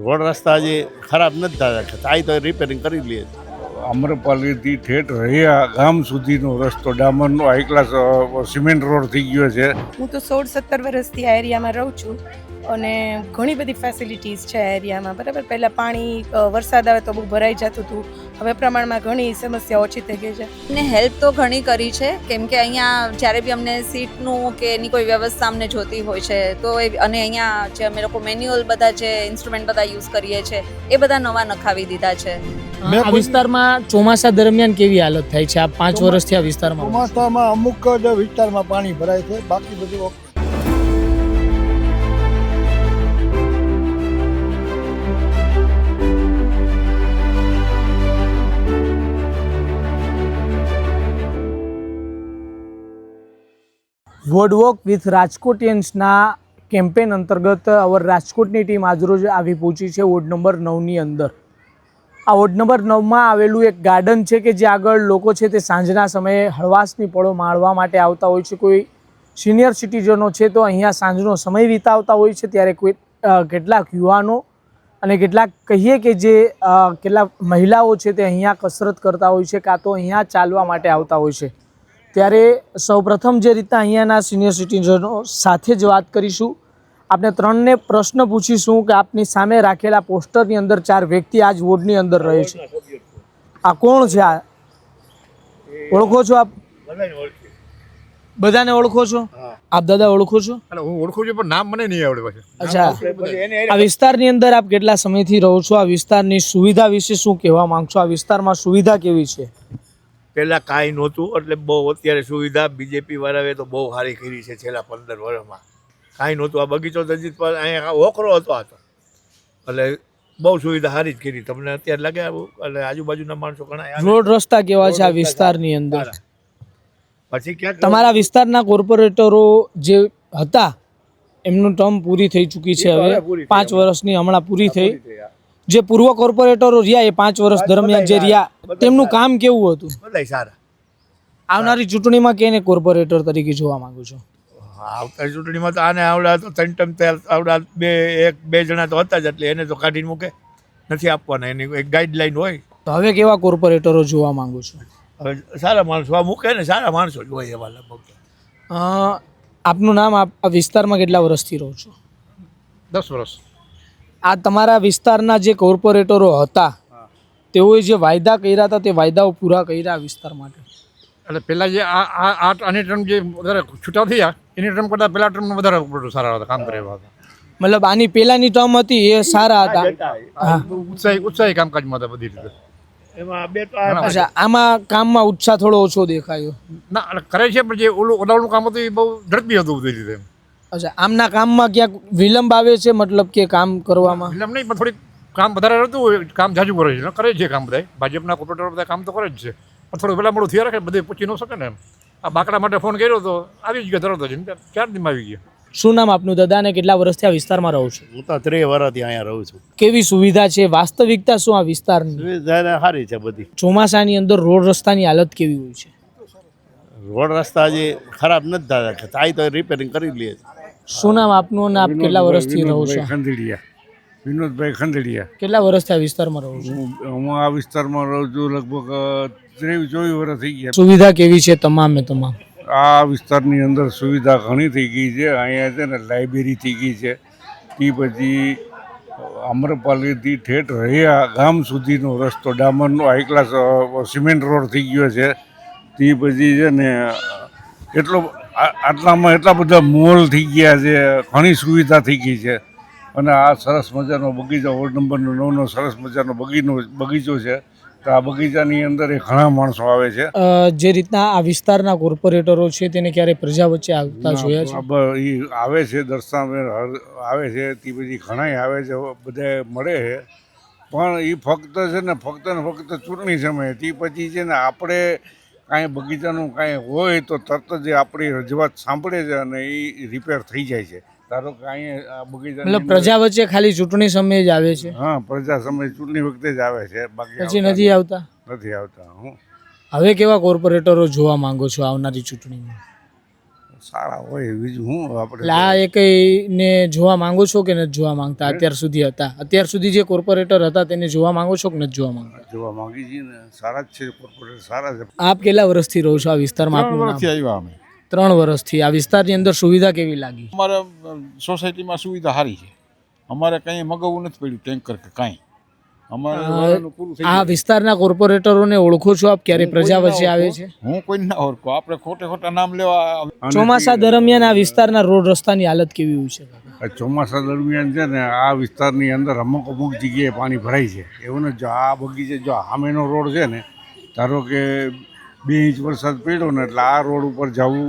Road રસ્તા હજી ખરાબ નથી થતા, થાય તો રિપેરિંગ કરી લઈએ. અમરપાલીથી ઠેઠ રહ્યા ગામ સુધીનો રસ્તો ડામરનો હાઈ ક્લાસ સિમેન્ટ રોડ થઈ ગયો છે. હું તો 16-17 વર્ષથી આ એરિયામાં રહું છું અને ઘણી બધી ફેસિલિટીઝ છે આ એરિયામાં. બરાબર, પહેલાં પાણી વરસાદ આવે તો બહુ ભરાઈ જતું હતું, હવે પ્રમાણમાં ઘણી સમસ્યા ઓછી થઈ ગઈ છે. ને હેલ્પ તો ઘણી કરી છે, કેમ કે અહીંયા જ્યારે બી અમને સીટનું કે એની કોઈ વ્યવસ્થા અમને જોતી હોય છે તો અને અહીંયા જે અમે લોકો મેન્યુઅલ બધા જે ઇન્સ્ટ્રુમેન્ટ બધા યુઝ કરીએ છીએ એ બધા નવા નખાવી દીધા છે. આ વિસ્તારમાં ચોમાસા દરમિયાન કેવી હાલત થાય છે? આ 5 વર્ષથી આ વિસ્તારમાં ચોમાસામાં અમુક જ વિસ્તારમાં પાણી ભરાય છે, બાકી બધું વોર્ડ વોક વિથ રાજકોટિયન્સના કેમ્પેન અંતર્ગત અવર રાજકોટની ટીમ આજરોજ આવી પહોંચી છે વોર્ડ નંબર 9ની અંદર. આ વોર્ડ નંબર 9માં આવેલું એક ગાર્ડન છે કે જે આગળ લોકો છે તે સાંજના સમયે હળવાશની પળો માણવા માટે આવતા હોય છે. કોઈ સિનિયર સિટીઝનો છે તો અહીંયા સાંજનો સમય વિતાવતા હોય છે, ત્યારે કોઈ કેટલાક યુવાનો અને કેટલાક કહીએ કે જે કેટલાક મહિલાઓ છે તે અહીંયા કસરત કરતા હોય છે કાં તો અહીંયા ચાલવા માટે આવતા હોય છે. ત્યારે સૌપ્રથમ જે રીતના અહીંયાના સિનિયર સિટીઝનો સાથે જ વાત કરીશું. આપણે 3ને પ્રશ્ન પૂછીશું કે આપની સામે રાખેલા પોસ્ટરની અંદર 4 વ્યક્તિ આજ વોર્ડની અંદર રહે છે. આ કોણ છે? આ ઓળખો છો આપ? બધાને ઓળખો છો આપ? દાદા ઓળખો છો? હું ઓળખું છું પણ નામ મને નહીં આવડે પાછું. અચ્છા, આ વિસ્તારની અંદર આપ કેટલા સમયથી રહો છો? આ વિસ્તારની સુવિધા વિશે શું કહેવા માંગશો? આ વિસ્તારમાં સુવિધા કેવી છે? પહેલાં કાંઈ નહોતું, એટલે બહુ અત્યારે સુવિધા બીજેપી વાળાએ તો બહુ સારી કરી છે. છેલ્લા 15 વર્ષમાં કાંઈ નહોતું. આ બગીચો તો પણ અહીંયા ઓકરો હતો આ તો, એટલે બહુ સુવિધા સારી જ કરી. તમને અત્યારે લાગે એટલે આજુબાજુના માણસો ઘણા રોડ રસ્તા કેવા છે આ વિસ્તારની અંદર? પછી ક્યાંક તમારા વિસ્તારના કોર્પોરેટરો જે હતા એમનું ટર્મ પૂરી થઈ ચૂકી છે, હવે 5 વર્ષની હમણાં પૂરી થઈ. જે પૂર્વ કોર્પોરેટરો રહ્યા એ 5 વર્ષ દરમિયાન જે રહ્યા તેમનું કામ કેવું હતું? બધાય સારા. આવનારી ચૂંટણીમાં કેને કોર્પોરેટર તરીકે જોવા માંગુ છો? આવતા ચૂંટણીમાં તો આને આવડા તો 3 ટર્મ આવડા 2 જણા તો હતા જ, એટલે એને તો કાઢીને મૂકે નથી આપવાના. એની એક ગાઈડલાઈન હોય. તો હવે કેવા કોર્પોરેટરો જોવા માંગુ છો? હવે સારા માણસો આ મૂકે ને, સારા માણસો જ હોય એવા લગભગ. આપનું નામ? આપ આ વિસ્તારમાં કેટલા વર્ષથી રહો છો? 10 વર્ષ. આ તમારા વિસ્તારના જે કોર્પોરેટરો હતા તેઓએ જે વાયદા કર્યા હતા તે વાયદાઓ પૂરા કર્યા વિસ્તાર માટે? એટલે પહેલાં જે આની ટર્મ જે વધારે છૂટા થયા એની ટર્મ કરતાં પહેલા ટર્મ વધારે સારા હતા, કામ કર્યા હતા. મતલબ આની પહેલાની ટર્મ હતી એ સારા હતા, ઉત્સાહી કામકાજમાં હતા બધી રીતે. એમાં બે તો અચ્છા, આમાં કામમાં ઉત્સાહ થોડો ઓછો દેખાયો? ના, એટલે કરે છે પણ જે ઓલાનું કામ હતું એ બહુ ઝડપી હતું બધી રીતે. અચ્છા, આમના કામમાં ક્યાંક વિલંબ આવે છે? મતલબ કે કામ કરવામાં વિલંબ નહીં, પણ થોડીક કામ વધારે રહેતું હોય, કામ જાજુ કરે છે કામ બધા. ભાજપના કોર્પોરેટર બધા કામ તો કરે જ છે, પણ થોડું વહેલા મોડું થયા રાખે, બધે પૂછી ન શકે ને એમ. આ બાકડા માટે ફોન કર્યો તો આવી જ ગયા તરત જ, 4 દિનમાં આવી ગયા. શું નામ આપનું દાદા અને કેટલા વર્ષથી આ વિસ્તારમાં રહો છો? હું તો 3 વર્ષથી અહીંયા રહું છું. કેવી સુવિધા છે? વાસ્તવિકતા શું આ વિસ્તારની? સુવિધા સારી છે બધી. ચોમાસાની અંદર રોડ રસ્તાની હાલત કેવી હોય છે? રોડ રસ્તા હજી ખરાબ નથી થતા, થાય તો રિપેરિંગ કરી લઈએ. શું નામ આપનું અને આપ કેટલા વર્ષથી રહો છો? વિનોદભાઈ ખંડેડિયા. કેટલા વર્ષથી આ વિસ્તારમાં રહો છો? હું આ વિસ્તારમાં રહું છું લગભગ 23-24 વર્ષ થઈ ગયા. સુવિધા કેવી છે? તમામે તમામ આ વિસ્તારની અંદર સુવિધા ઘણી થઈ ગઈ છે. અહીંયા છે ને લાઇબ્રેરી થઈ ગઈ છે. તે પછી અમરપાલીથી ઠેઠ રહ્યા ગામ સુધીનો રસ્તો ડામરનો હાઈ ક્લાસ સિમેન્ટ રોડ થઈ ગયો છે. તે પછી છે ને આટલામાં એટલા બધા મોલ થઈ ગયા છે, ઘણી સુવિધા થઈ ગઈ છે. અને આ સરસ મજાનો બગીચો, વોર્ડ નંબર 9નો સરસ મજાનો બગીચો છે. તો આ બગીચાની અંદર ઘણા માણસો આવે છે. જે રીતના આ વિસ્તારના કોર્પોરેટરો છે તેને ક્યારે પ્રજા વચ્ચે આવતા જોયા છે? એ આવે છે, દર્શનાબેન આવે છે, તે પછી ઘણાય આવે છે, બધા મળે છે. પણ એ ફક્ત છે ને ફક્ત ચૂંટણી સમયે. તે પછી છે ને આપણે કાંઈ બગીચાનું કાંઈ હોય તો તરત જ આપણી રજૂઆત સાંભળે છે અને એ રિપેર થઈ જાય છે. ધારો કે અહીંયા બગીચા મતલબ પ્રજા વચ્ચે ખાલી ચૂંટણી સમયે જ આવે છે? હા, પ્રજા સમય ચૂંટણી વખતે જ આવે છે, બાકી પછી નથી આવતા? નથી આવતા. હવે કેવા કોર્પોરેટરો જોવા માંગો છો આવનારી ચૂંટણીમાં? સારા હોય બીજું શું એટલે આપણે આ એકને જોવા માંગો છો કે નથી જોવા માંગતા? અત્યાર સુધી હતા, અત્યાર સુધી જે કોર્પોરેટર હતા તેને જોવા માંગો છો કે નથી જોવા માંગતા? જોવા માંગી છીએ ને, સારા જ છે કોર્પોરેટર, સારા છે. આપ કેટલા વર્ષથી રહો છો આ વિસ્તારમાં? આપનું નામ? આવ્યા અમે 3 વર્ષથી. આ વિસ્તારની અંદર સુવિધા કેવી લાગી? અમારે સોસાયટીમાં સુવિધા સારી છે. અમારે કંઈ મગાવવું નથી પડ્યું ટેન્કર કે કાંઈ. અમારે વાળાનું પૂરું થઈ આ ગયું. વિસ્તારના કોર્પોરેટરોને ઓળખો છો આપ? ક્યારે હું પ્રજા કોઈને વચ્ચે ના આવે ઓળખું. છે? હું કોઈ ના ઓળખું. આપણે ખોટા નામ લેવા અને ચોમાસા દરમિયાન આ વિસ્તારના રોડ રસ્તાની હાલત કેવી હોય છે? આ ચોમાસા દરમિયાન છે ને આ વિસ્તારની અંદર અમુક જગ્યાએ પાણી ભરાય છે. એવું ને જો આ બગીચે જો સામેનો રોડ છે ને, ધારો કે 2 ઇંચ વરસાદ પડ્યો ને એટલે આ રોડ ઉપર જવું,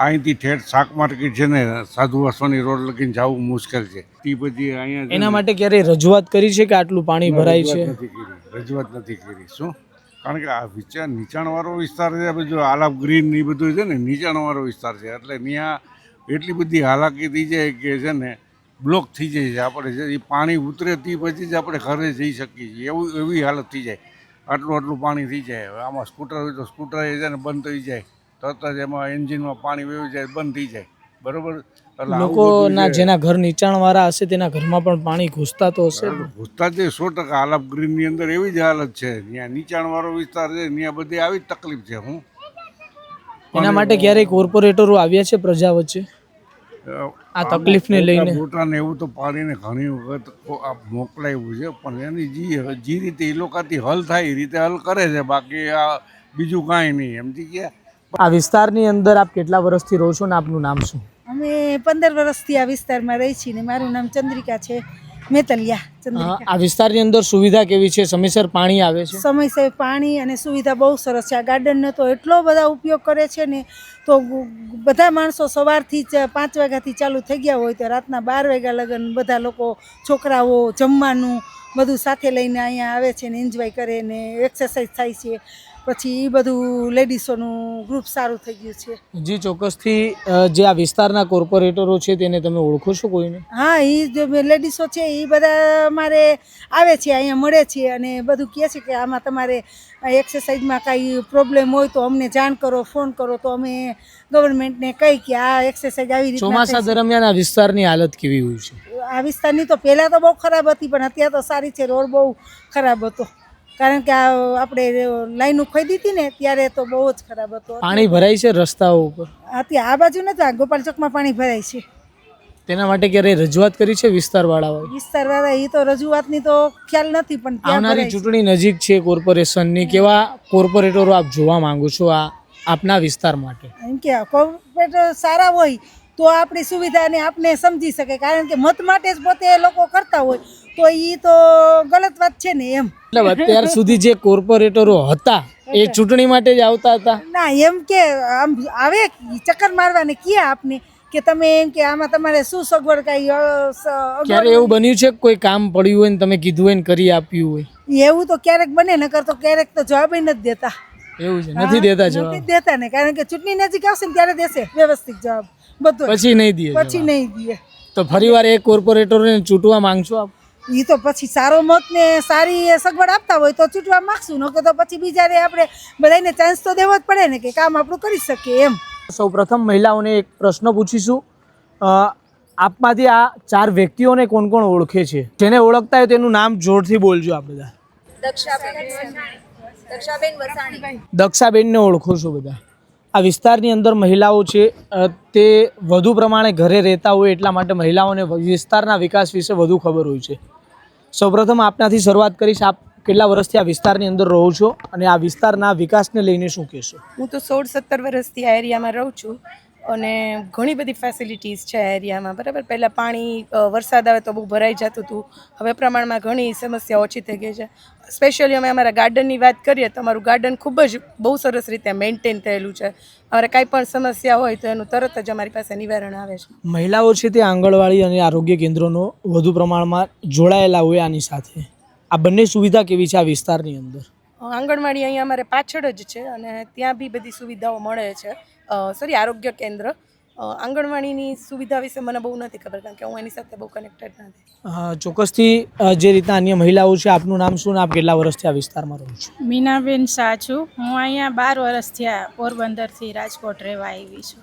અહીંથી ઠેઠ શાક માર્કેટ છે ને સાધુ વાસવાની રોડ લગીને જવું મુશ્કેલ છે. તે પછી અહીંયા છે એના ને માટે ક્યારેય રજૂઆત કરી છે કે આટલું પાણી ભરાય છે? રજૂઆત નથી કરી. શું? કારણ કે આ નીચાણવાળો વિસ્તાર છે, બધું આલાપ ગ્રીન એ બધું છે ને નીચાણવાળો વિસ્તાર છે, એટલે ત્યાં એટલી બધી હાલાકી થઈ જાય કે છે ને બ્લોક થઈ જાય છે. આપણે એ પાણી ઉતરે તે પછી જ આપણે ઘરે જઈ શકીએ છીએ, એવી હાલત થઈ જાય. આટલું પાણી થઈ જાય. હવે આમાં સ્કૂટર હોય તો સ્કૂટર એ છે ને બંધ થઈ જાય, તરત જ એમાં એન્જિનમાં પાણી વહી જાય, બંધ થઈ જાય. બરોબર? એટલે આવું બધું લોકોના છે. જેના ઘર નીચાણવાળા હશે તેના ઘરમાં પણ પાણી ઘૂસતા તો હશે જ. ઘૂસતા જ 100% આલાપ ગ્રીનની અંદર એવી જ હાલત છે. ત્યાં નીચાણવાળો વિસ્તાર છે, ત્યાં બધી આવી જ તકલીફ છે. એના માટે ક્યારેય કોર્પોરેટરો આવ્યા છે પ્રજા વચ્ચે આ તકલીફને લઈને? મોટાને એવું તો પાડીને ઘણી વખત મોકલાવ્યું છે, પણ એની જે રીતે એ લોકોથી હલ થાય એ રીતે હલ કરે છે. બાકી આ બીજું કાંઈ નહીં. સમજી ગયા? આ વિસ્તારની અંદર આપ કેટલા વર્ષથી રહો છો ને આપનું નામ શું? અમે 15 વર્ષથી આ વિસ્તારમાં રહી છીએ ને મારું નામ ચંદ્રિકા છે, મેતલિયા ચંદ્રિકા. આ વિસ્તારની અંદર સુવિધા કેવી છે? સમયસર પાણી આવે છે? સમયસર પાણી અને સુવિધા બહુ સરસ છે. આ ગાર્ડનનો તો એટલો બધા ઉપયોગ કરે છે ને, તો બધા માણસો સવારથી જ 5 વાગ્યાથી ચાલુ થઈ ગયા હોય તો રાતના 12 વાગ્યા લગન બધા લોકો, છોકરાઓ જમવાનું બધું સાથે લઈને અહીંયા આવે છે ને એન્જોય કરે ને એક્સરસાઇઝ થાય છે. પછી એ બધું લેડીસોનું ગ્રુપ સારું થઈ ગયું છે. જી ચોક્કસથી. જે આ વિસ્તારના કોર્પોરેટરો છે તેને તમે ઓળખો છો કોઈને? હા, એ જે લેડીસો છે એ બધા અમારે આવે છે, અહીંયા મળે છે અને બધું કહે છે કે આમાં તમારે એક્સરસાઇઝમાં કાંઈ પ્રોબ્લેમ હોય તો અમને જાણ કરો, ફોન કરો, તો અમે ગવર્મેન્ટને કહી કે આ એક્સરસાઇઝ આવી રીતે. ચોમાસા દરમિયાન આ વિસ્તારની હાલત કેવી હોય છે? આ વિસ્તારની તો પહેલાં તો બહુ ખરાબ હતી, પણ અત્યારે તો સારી છે. રોડ બહુ ખરાબ હતો, કારણ કે આ આપણે લાઈનો ખોદી હતી ને ત્યારે તો બહુ જ ખરાબ હતો. પાણી ભરાય છે રસ્તાઓ ઉપર? અત્યારે આ બાજુ નથી, આ ગોપાલ ચોકમાં પાણી ભરાય છે. તેના માટે ક્યારેય રજૂઆત કરી છે વિસ્તારવાળાઓએ? વિસ્તારવાળા એ તો રજૂઆતની તો ખ્યાલ નથી, પણ ત્યાં આવનારી ભરાય છે. ચૂંટણી નજીક છે કોર્પોરેશનની, કેવા કોર્પોરેટરો આપ જોવા માંગો છો આ આપના વિસ્તાર માટે? એમ કે કોર્પોરેટર સારા હોય તો આપણી સુવિધાને આપણે સમજી શકે, કારણ કે મત માટે જ પોતે લોકો કરતા હોય તો એ તો ગલત વાત છે ને એમ. એટલે અત્યાર સુધી જે કોર્પોરેટરો હતા એ ચૂંટણી માટે જ આવતા હતા? ના, એમ કે આમ આવે ચક્કર મારવાને ક્યાં આપને કે તમે એમ કે આમાં તમારે શું સગવડ કાંઈ ક્યારે એવું બન્યું છે કે કોઈ કામ પડ્યું હોય ને તમે કીધું હોય ને કરી આપ્યું હોય? એવું તો ક્યારેક બને, નકર તો ક્યારેક તો જવાબ નથી દેતા. એવું છે? નથી દેતા નથી જવાબ? દેતા ને, કારણ કે ચૂંટણી નજીક આવશે ને ત્યારે દેશે વ્યવસ્થિત જવાબ બધો, પછી નહીં દે પછી જવાબ? નહીં દે. તો ફરીવાર એક કોર્પોરેટરને ચૂંટવા માંગશો આપ? એ તો પછી સારો મત ને સારી સગવડ આપતા હોય તો ચૂંટવા માંગશું, નકર તો પછી બીજાને આપણે બધાને ચાન્સ તો દેવો જ પડે ને કે કામ આપણું કરી શકીએ એમ. સૌ પ્રથમ મહિલાઓને એક પ્રશ્ન પૂછીશું. આપમાંથી આ 4 વ્યક્તિઓને કોણ કોણ ઓળખે છે? જેને ઓળખતા હોય તેનું નામ જોરથી બોલજો આપ બધા. દક્ષાબેન વસાણી. દક્ષાબેનને ઓળખો છો બધા? આ વિસ્તારની અંદર મહિલાઓ છે તે વધુ પ્રમાણે ઘરે રહેતા હોય એટલા માટે મહિલાઓને વિસ્તારના વિકાસ વિશે વધુ ખબર હોય છે. સૌપ્રથમ આપનાથી શરૂઆત કરીશ. આપ કેટલા વર્ષથી આ વિસ્તારની અંદર રહો છો અને આ વિસ્તારના વિકાસને લઈને શું કહેશો? હું તો 16-17 વર્ષથી આ એરિયામાં રહું છું અને ઘણી બધી ફેસિલિટીઝ છે આ એરિયામાં. બરાબર, પહેલાં પાણી વરસાદ આવે તો બહુ ભરાઈ જતું હતું, હવે પ્રમાણમાં ઘણી સમસ્યા ઓછી થઈ ગઈ છે. સ્પેશિયલી અમે અમારા ગાર્ડનની વાત કરીએ તો અમારું ગાર્ડન ખૂબ જ બહુ સરસ રીતે મેન્ટેન થયેલું છે. અમારે કાંઈ પણ સમસ્યા હોય તો એનું તરત જ અમારી પાસે નિવારણ આવે છે. મહિલાઓ છે તે આંગણવાડી અને આરોગ્ય કેન્દ્રોનો વધુ પ્રમાણમાં જોડાયેલા હોય આની સાથે. આ બંને સુવિધા કેવી છે આ વિસ્તારની અંદર? આંગણવાડી અહીંયા અમારે પાછળ જ છે અને ત્યાં બી બધી સુવિધાઓ મળે છે. આરોગ્ય કેન્દ્ર. આંગણવાડીની સુવિધા વિશે મને બહુ નથી ખબર, કારણ કે હું એની સાથે બહુ કનેક્ટેડ નથી. ચોક્કસથી જે રીતના અન્ય મહિલાઓ છે, આપનું નામ શું ને આપ કેટલા વર્ષથી આ વિસ્તારમાં રહો છો? મીનાબેન શાહ છું. હું અહીંયા 12 વર્ષથી આ પોરબંદરથી રાજકોટ રહેવા આવી છું.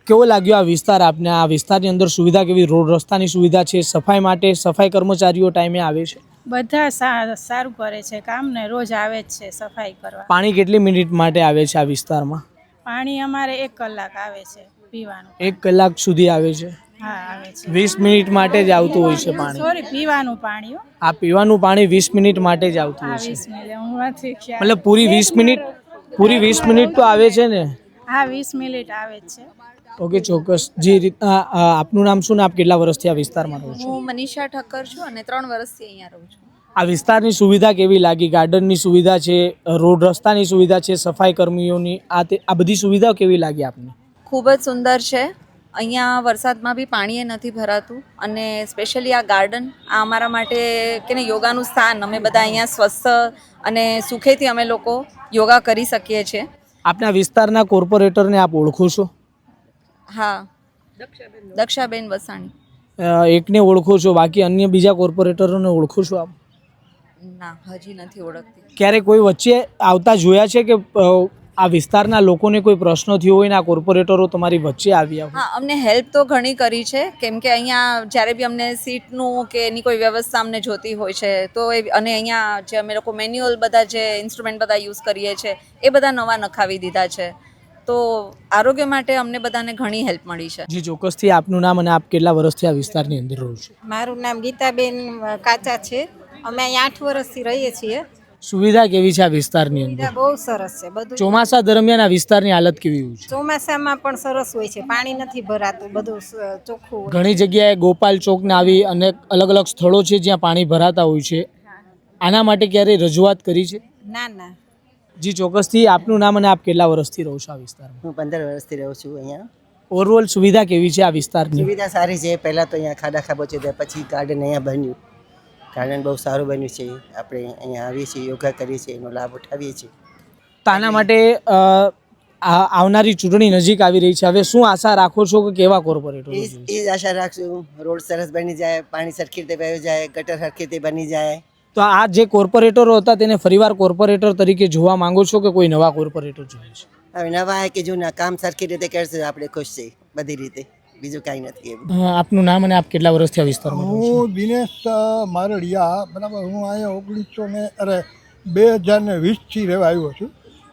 કેવો લાગ્યો આ વિસ્તાર આપને? આ વિસ્તારની અંદર સુવિધા કેવી? રોડ રસ્તાની સુવિધા છે, સફાઈ માટે સફાઈ કર્મચારીઓ ટાઈમે આવે છે? બધા સારું કરે છે કામ ને રોજ આવે જ છે સફાઈ કરવા. પાણી કેટલી મિનિટ માટે આવે છે આ વિસ્તારમાં? પાણી અમારે 1 કલાક આવે છે પીવાનું. 1 કલાક સુધી આવે છે? હા આવે છે. 20 મિનિટ માટે જ આવતું હોય છે પાણી? સોરી, પીવાનું પાણી હો. આ પીવાનું પાણી 20 મિનિટ માટે જ આવતું હા હોય છે? 20 મિનિટ હું નથી ખ્યાલ. મતલબ પૂરી 20 મિનિટ તો આવે છે ને? હા 20 મિનિટ આવે જ છે. ઓકે, ચોક્કસ. જે રીતના આપનું નામ શું ને આપ કેટલા વર્ષથી આ વિસ્તારમાં રહો છો? હું મનીષા ઠક્કર છું અને 3 વર્ષથી અહીંયા રહું છું. આ વિસ્તારની સુવિધા કેવી લાગી? ગાર્ડનની સુવિધા છે, રોડ રસ્તાની સુવિધા છે, સફાઈ કર્મીઓની આ બધી સુવિધાઓ કેવી લાગી આપને? ખૂબ જ સુંદર છે. અહીંયા વરસાદમાં બી પાણી નથી ભરાતું અને સ્પેશિયલી આ ગાર્ડન આ અમારા માટે કે ને યોગાનું સ્થાન. અમે બધા અહીંયા સ્વસ્થ અને સુખેથી અમે લોકો યોગા કરી શકીએ છીએ. આપના વિસ્તારના કોર્પોરેટરને આપ ઓળખો છો? હા, દક્ષાબેન વસાણી. એકને ઓળખો છો, બાકી અન્ય બીજા કોર્પોરેટરોને ઓળખો છો આપ? ના, હજી નથી ઓળખતી. ક્યારે કોઈ વચ્ચે આવતા જોયા છે કે આ વિસ્તારના લોકોને કોઈ પ્રશ્ન થયો હોય ને આ કોર્પોરેટરો તમારી વચ્ચે આવ્યા હોય? હા, અમને હેલ્પ તો ઘણી કરી છે કેમ કે અહીંયા જ્યારે બી અમને સીટનું કે એની કોઈ વ્યવસ્થા અમને જોતી હોય છે તો અને અહીંયા જે અમે લોકો મેન્યુઅલ બધા જે ઇન્સ્ટ્રુમેન્ટ બધા યુઝ કરીએ છીએ એ બધા નવા નખાવી દીધા છે. તો આરોગ્ય માટે અમને બધાને ઘણી હેલ્પ મળી છે. જી, ચોક્કસથી આપનું નામ અને આપ કેટલા વર્ષથી આ વિસ્તારની અંદર રહો છો? મારું નામ ગીતાબેન કાચા છે. અમે અહીં 8 વર્ષથી રહીએ છીએ. સુવિધા કેવી છે આ વિસ્તારની અંદર? બહુ સરસ છે બધું. ચોમાસા દરમિયાન આ વિસ્તારની હાલત કેવી હોય છે? ચોમાસામાં પણ સરસ હોય છે, પાણી નથી ભરાતું, બધું ચોખ્ખું હોય. ઘણી જગ્યાએ ગોપાલ ચોકને આવી અને અલગ અલગ સ્થળો છે જ્યાં પાણી ભરાતા હોય છે. આના માટે ક્યારેય રજૂઆત કરી છે? ના ના. જી, ચોક્કસથી આપનું નામ અને આપ કેટલા વર્ષથી રહો છો આ વિસ્તારમાં? હું 15 વર્ષથી રહું છું અહીંયા. ઓવરઓલ સુવિધા કેવી છે આ વિસ્તારની? સુવિધા સારી છે. પહેલાં તો અહીંયા ખાડા ખાબોચી હતા, પછી ગાર્ડન અહીંયા બન્યું. ગાર્ડન બહુ સારું બન્યું છે. આપણે અહીંયા આવીએ છીએ, યોગા કરીએ છીએ, એનો લાભ ઉઠાવીએ છીએ. તો આના માટે આવનારી ચૂંટણી નજીક આવી રહી છે, હવે શું આશા રાખો છો કે કેવા કોર્પોરેટરો? એ જ આશા રાખશું. રોડ સરસ બની જાય, પાણી સરખી રીતે વહી જાય, ગટર સરખી રીતે બની જાય. તો આ જે કોર્પોરેટરો હતા તેને ફરીવાર કોર્પોરેટર તરીકે જોવા માંગો છો કે કોઈ નવા કોર્પોરેટર જોઈએ છે? હવે નવા કે જૂના કામ સરખી રીતે કરશે આપણે ખુશ છીએ બધી રીતે, બીજું કાંઈ નથી એવું. આપનું નામ અને આપ કેટલા વર્ષથી આ વિસ્તારમાં રહો છો? હું દિનેશ મારડિયા, બરાબર. હું અહીંયા 2020થી રહેવા આવ્યો છું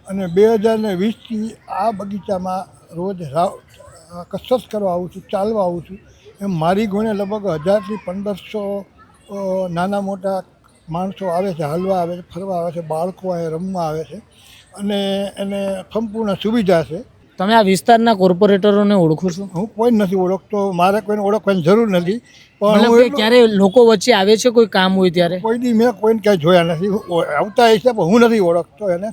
અને 2020થી આ બગીચામાં રોજ કસરત કરવા આવું છું, ચાલવા આવું છું. એમ મારી ગુણે લગભગ 1000થી 1500 નાના મોટા માણસો આવે છે, હાલવા આવે છે, ફરવા આવે છે, બાળકો અહીંયા રમવા આવે છે અને એને સંપૂર્ણ સુવિધા છે. તમે આ વિસ્તારના કોર્પોરેટરોને ઓળખો છો? હું કોઈ નથી ઓળખતો, મારે કોઈને ઓળખવાની જરૂર નથી. પણ મતલબ કે ક્યારે લોકો વચ્ચે આવે છે કોઈ કામ હોય ત્યારે? કોઈ દી મેં કોઈને ક્યાંય જોયા નથી. આવતા હશે પણ હું નથી ઓળખતો એને.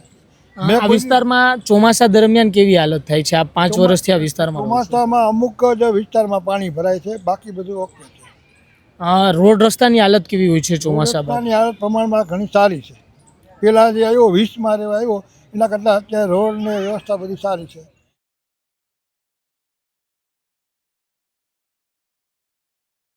આ વિસ્તારમાં ચોમાસા દરમિયાન કેવી હાલત થાય છે? આ 5 વર્ષથી આ વિસ્તારમાં રહો છો. ચોમાસામાં અમુક જ વિસ્તારમાં પાણી ભરાય છે, બાકી બધું ઓકે છે. રોડ રસ્તાની હાલત કેવી હોય છે ચોમાસા બાદ? રસ્તાની હાલત પ્રમાણમાં ઘણી સારી છે. પહેલાં જે આવ્યો 20માં રહેવા આવ્યો એના કરતાં અત્યારે રોડની વ્યવસ્થા બધી સારી છે.